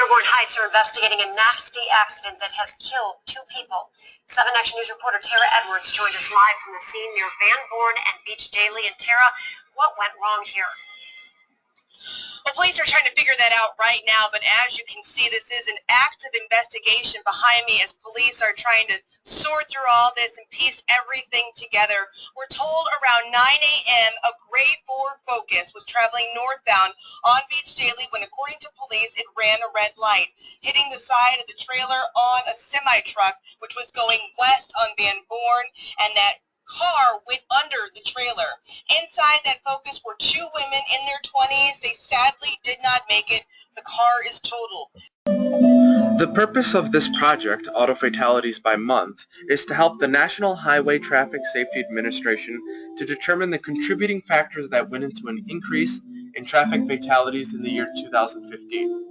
Dearborn Heights are investigating a nasty accident that has killed 2 people. 7 Action News reporter Tara Edwards joined us live from the scene near Van Born and Beach Daily. And Tara, what went wrong here? Well, police are trying to figure that out right now, but as you can see, this is an active investigation behind me as police are trying to sort through all this and piece everything together. We're told around 9 a.m. a gray Ford Focus was traveling northbound on Beach Daily when, according to police, it ran a red light, hitting the side of the trailer on a semi-truck, which was going west on Van Born, and that car went under the trailer. Inside that Focus were 2 women in their 20s. They sadly did not make it. The car is totaled. The purpose of this project, Auto Fatalities by Month, is to help the National Highway Traffic Safety Administration to determine the contributing factors that went into an increase in traffic fatalities in the year 2015.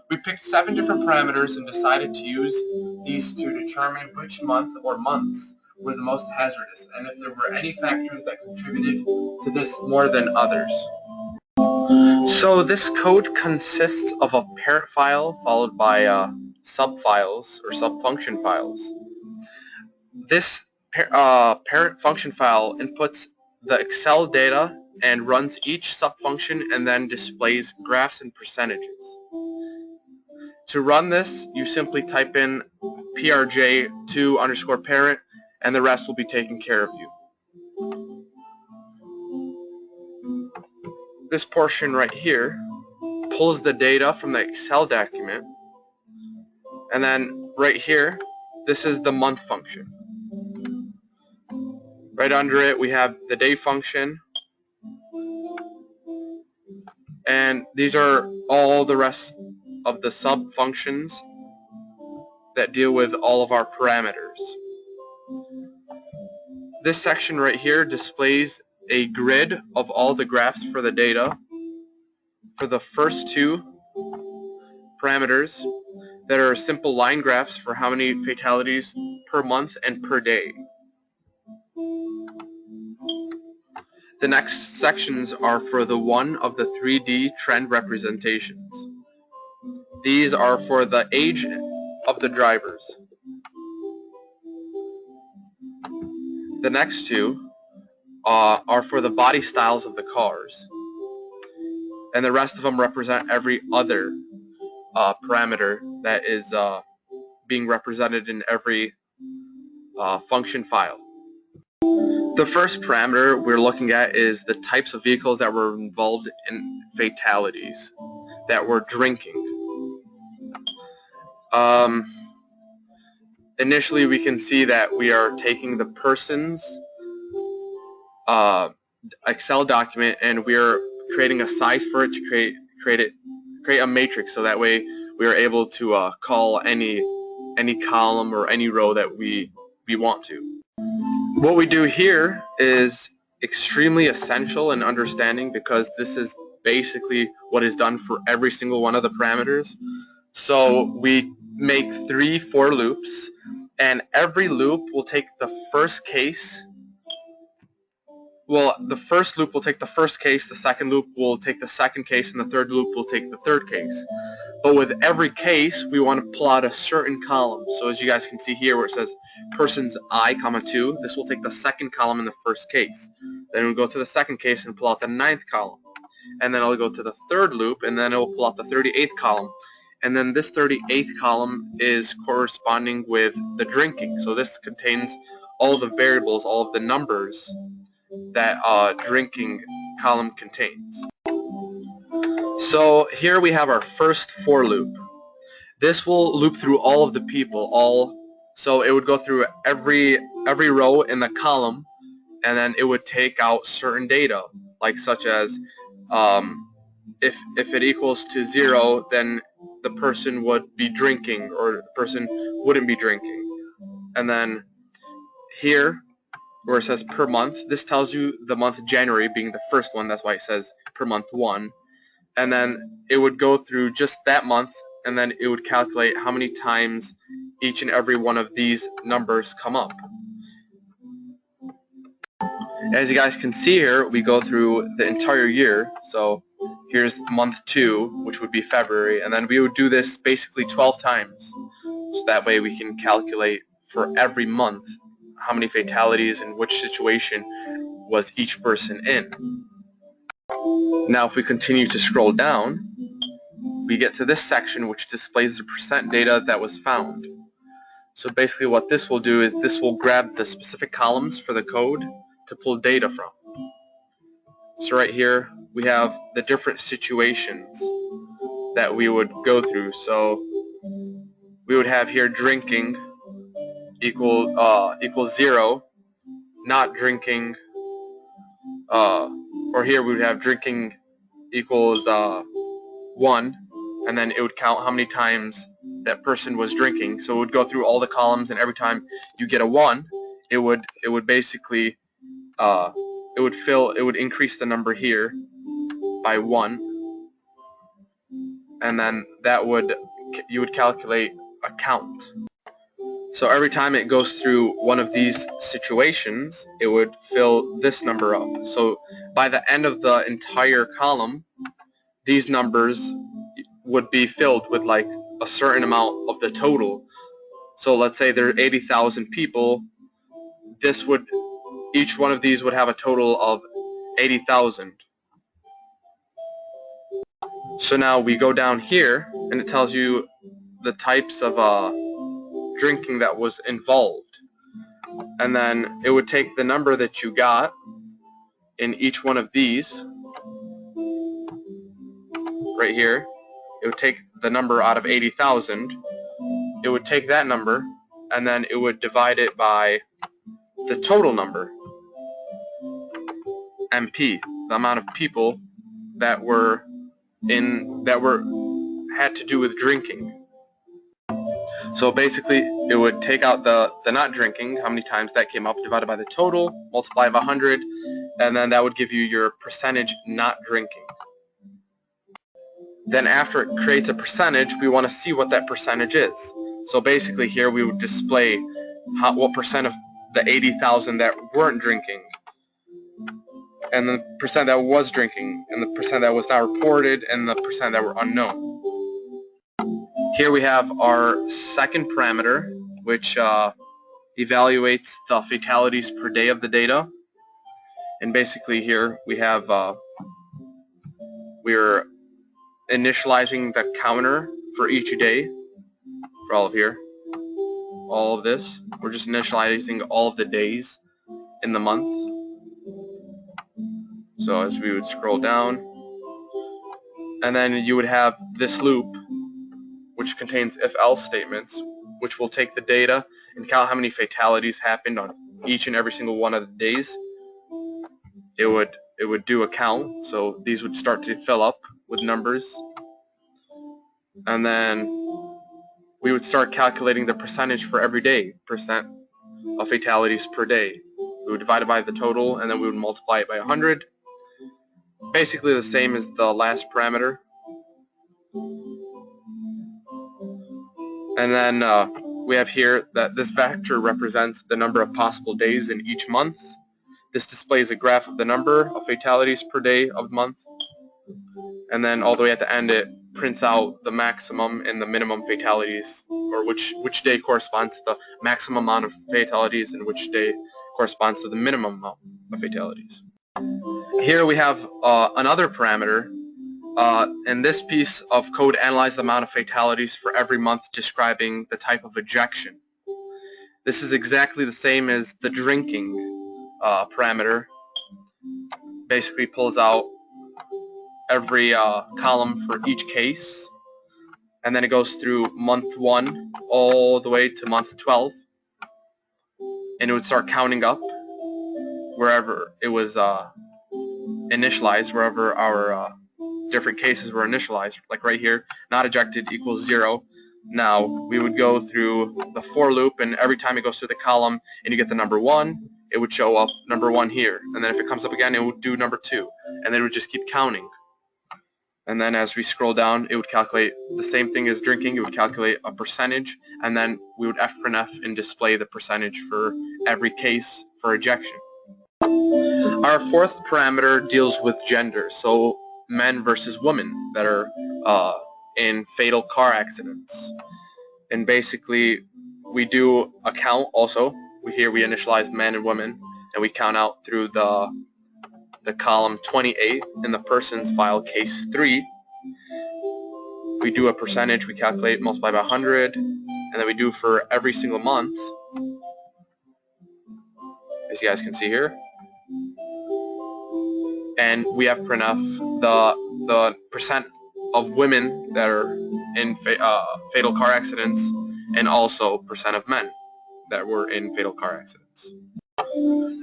We picked 7 different parameters and decided to use these to determine which month or months were the most hazardous, and if there were any factors that contributed to this more than others. So this code consists of a parent file followed by subfiles or subfunction files. This parent function file inputs the Excel data and runs each subfunction and then displays graphs and percentages. To run this, you simply type in prj2_parent and the rest will be taken care of you. This portion right here pulls the data from the Excel document, and then right here, this is the month function. Right under it, we have the day function, and these are all the rest of the sub functions that deal with all of our parameters. This section right here displays a grid of all the graphs for the data for the first 2 parameters that are simple line graphs for how many fatalities per month and per day. The next sections are for the one of the 3D trend representations. These are for the age of the drivers. The next 2 are for the body styles of the cars, and the rest of them represent every other parameter that is being represented in every function file. The first parameter we're looking at is the types of vehicles that were involved in fatalities, that were drinking. Initially we can see that we are taking the person's Excel document and we are creating a size for it to create a matrix, so that way we are able to call any column or any row that we want to. What we do here is extremely essential in understanding, because this is basically what is done for every single one of the parameters. So we make 3 for loops, and every loop will take the first case. Well, the first loop will take the first case, the second loop will take the second case, and the third loop will take the third case. But with every case, we want to plot a certain column. So as you guys can see here where it says persons I, 2, this will take the second column in the first case. Then we'll go to the second case and pull out the 9th column. And then it'll go to the third loop, and then it will pull out the 38th column. And then this 38th column is corresponding with the drinking. So this contains all the variables, all of the numbers that drinking column contains. So here we have our first for loop. This will loop through all of the people, so it would go through every row in the column, and then it would take out certain data, like such as if it equals to 0, then the person would be drinking, or the person wouldn't be drinking. And then here, where it says per month, this tells you the month January being the first one, that's why it says per month 1. And then it would go through just that month, and then it would calculate how many times each and every one of these numbers come up. As you guys can see here, we go through the entire year. So here's month 2, which would be February, and then we would do this basically 12 times. So that way we can calculate for every month how many fatalities and which situation was each person in. Now if we continue to scroll down, we get to this section which displays the percent data that was found. So basically what this will do is this will grab the specific columns for the code to pull data from. So right here we have the different situations that we would go through. So we would have here drinking equals 0, not drinking, or here we would have drinking equals 1, and then it would count how many times that person was drinking. So it would go through all the columns, and every time you get a 1, it would basically it would increase the number here by 1, and then you would calculate a count. So every time it goes through one of these situations, it would fill this number up. So by the end of the entire column, these numbers would be filled with like a certain amount of the total. So let's say there are 80,000 people. Each one of these would have a total of 80,000. So now we go down here, and it tells you the types of drinking that was involved, and then it would take the number that you got in each one of these right here. It would take the number out of 80,000. It would take that number, and then it would divide it by the total number, MP, the amount of people that had to do with drinking. So basically, it would take out the not drinking, how many times that came up, divided by the total, multiply by 100, and then that would give you your percentage not drinking. Then after it creates a percentage, we want to see what that percentage is. So basically here we would display what percent of the 80,000 that weren't drinking, and the percent that was drinking, and the percent that was not reported, and the percent that were unknown. Here we have our second parameter, which evaluates the fatalities per day of the data. And basically here we have we're initializing the counter for each day for all of this. We're just initializing all of the days in the month. So as we would scroll down, and then you would have this loop which contains if-else statements, which will take the data and count how many fatalities happened on each and every single one of the days. It would do a count, so these would start to fill up with numbers, and then we would start calculating the percentage for every day, percent of fatalities per day. We would divide it by the total, and then we would multiply it by 100. Basically the same as the last parameter. And then we have here that this vector represents the number of possible days in each month. This displays a graph of the number of fatalities per day of the month. And then all the way at the end it prints out the maximum and the minimum fatalities, or which day corresponds to the maximum amount of fatalities and which day corresponds to the minimum amount of fatalities. Here we have another parameter. And this piece of code analyzes the amount of fatalities for every month, describing the type of ejection. This is exactly the same as the drinking parameter. Basically pulls out every column for each case, and then it goes through month 1 all the way to month 12, and it would start counting up wherever it was initialized, wherever our different cases were initialized. Like right here, not ejected equals 0. Now we would go through the for loop, and every time it goes through the column and you get the number 1, it would show up number 1 here, and then if it comes up again it would do number 2, and then it would just keep counting. And then as we scroll down, it would calculate the same thing as drinking. It would calculate a percentage, and then we would fprintf and display the percentage for every case for ejection. Our fourth parameter deals with gender. So men versus women that are in fatal car accidents. And basically, we do a count also. Here we initialize men and women, and we count out through the column 28 in the persons file case 3. We do a percentage, we calculate, multiply by 100, and then we do for every single month, as you guys can see here. And we have printf the percent of women that are in fatal car accidents, and also percent of men that were in fatal car accidents.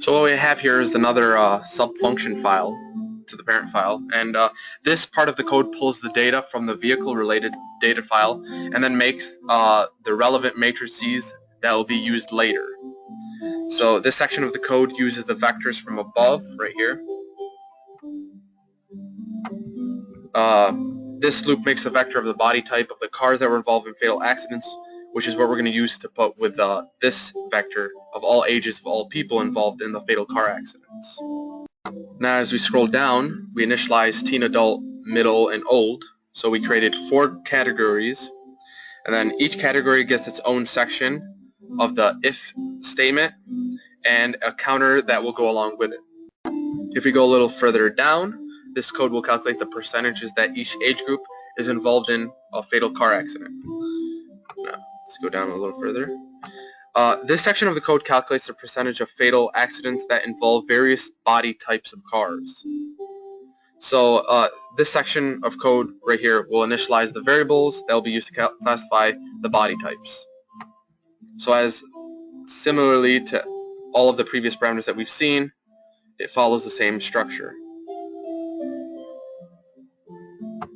So what we have here is another sub-function file to the parent file, and this part of the code pulls the data from the vehicle-related data file and then makes the relevant matrices that will be used later. So this section of the code uses the vectors from above, right here. This loop makes a vector of the body type of the cars that were involved in fatal accidents, which is what we're going to use to put with this vector of all ages of all people involved in the fatal car accidents. Now as we scroll down, we initialize teen, adult, middle, and old. So we created 4 categories, and then each category gets its own section of the if statement and a counter that will go along with it. If we go a little further down, this code will calculate the percentages that each age group is involved in a fatal car accident. Now, let's go down a little further. This section of the code calculates the percentage of fatal accidents that involve various body types of cars. So this section of code right here will initialize the variables that will be used to classify the body types. So as similarly to all of the previous parameters that we've seen, it follows the same structure.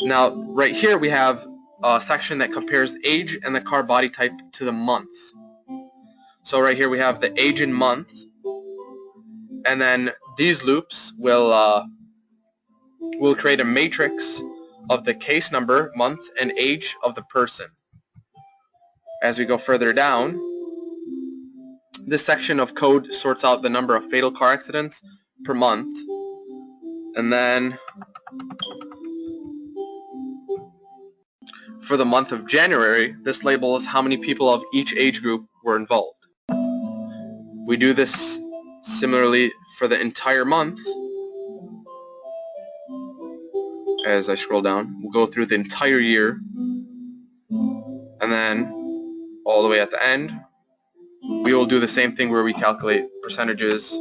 Now right here we have a section that compares age and the car body type to the month. So right here we have the age and month, and then these loops will create a matrix of the case number, month, and age of the person. As we go further down, this section of code sorts out the number of fatal car accidents per month, and then for the month of January, this labels how many people of each age group were involved. We do this similarly for the entire month. As I scroll down, we'll go through the entire year, and then all the way at the end, we will do the same thing where we calculate percentages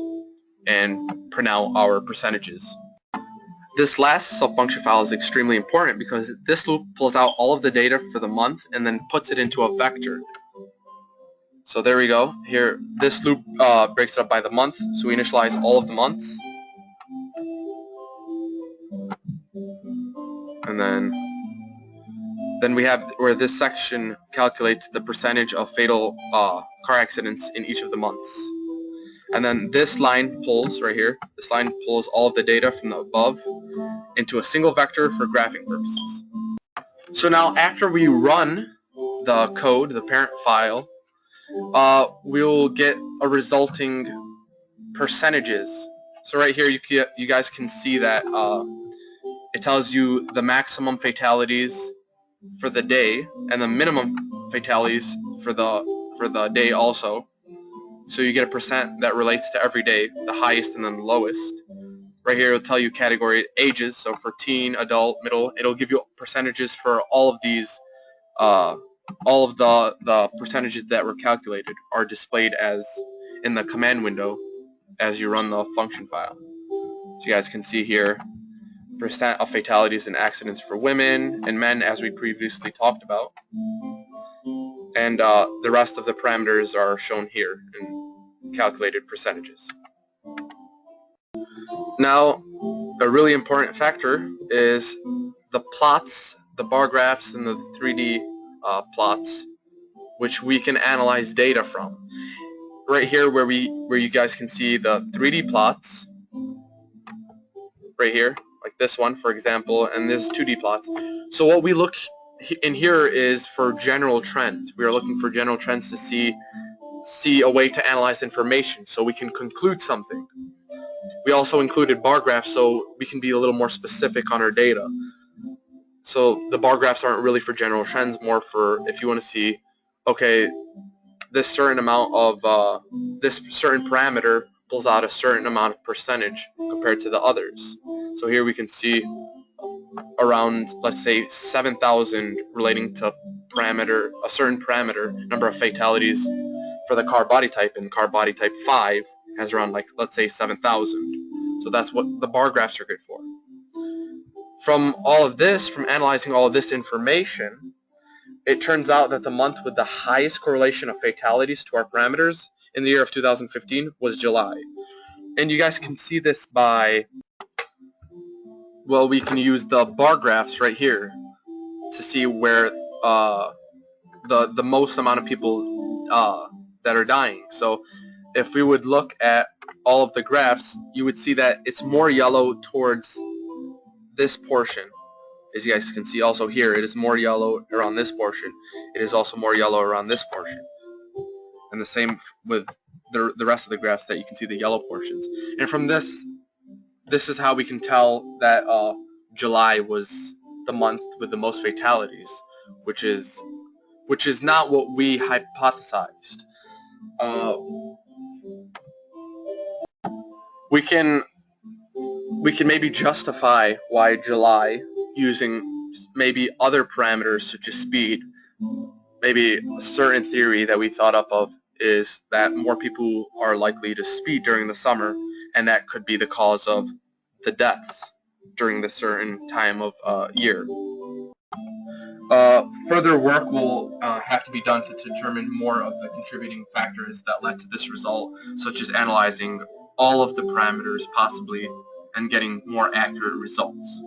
and print out our percentages. This last subfunction file is extremely important because this loop pulls out all of the data for the month and then puts it into a vector. So there we go. Here, this loop breaks it up by the month, so we initialize all of the months. And then we have where this section calculates the percentage of fatal car accidents in each of the months. And then this line pulls, right here, this line pulls all of the data from the above into a single vector for graphing purposes. So now after we run the code, the parent file, we'll get a resulting percentages. So right here you guys can see that it tells you the maximum fatalities for the day and the minimum fatalities for the day also. So you get a percent that relates to every day, the highest and then the lowest. Right here it'll tell you category ages, so for teen, adult, middle, it'll give you percentages for all of these, all of the percentages that were calculated are displayed as in the command window as you run the function file. So you guys can see here, percent of fatalities and accidents for women and men as we previously talked about. And the rest of the parameters are shown here in calculated percentages. Now, a really important factor is the plots, the bar graphs, and the 3D plots, which we can analyze data from. Right here where you guys can see the 3D plots, right here, like this one, for example, and this is 2D plots. So what we look in here is for general trends. We are looking for general trends to see a way to analyze information so we can conclude something. We also included bar graphs so we can be a little more specific on our data. So the bar graphs aren't really for general trends, more for if you want to see, okay, this certain amount of this certain parameter pulls out a certain amount of percentage compared to the others. So here we can see around, let's say, 7,000 relating to a certain parameter, number of fatalities for the car body type, and car body type 5 has around, like, let's say 7,000. So that's what the bar graphs are good for. From all of this, from analyzing all of this information, it turns out that the month with the highest correlation of fatalities to our parameters in the year of 2015 was July. And you guys can see this by, well, we can use the bar graphs right here to see where the most amount of people that are dying. So if we would look at all of the graphs, you would see that it's more yellow towards this portion. As you guys can see also here, it is more yellow around this portion. It is also more yellow around this portion. And the same with the rest of the graphs, that you can see the yellow portions. And from this is how we can tell that July was the month with the most fatalities, which is not what we hypothesized. We can maybe justify why July, using maybe other parameters such as speed. Maybe a certain theory that we thought up of is that more people are likely to speed during the summer, and that could be the cause of the deaths during the certain time of year. Further work will have to be done to determine more of the contributing factors that led to this result, such as analyzing all of the parameters possibly and getting more accurate results.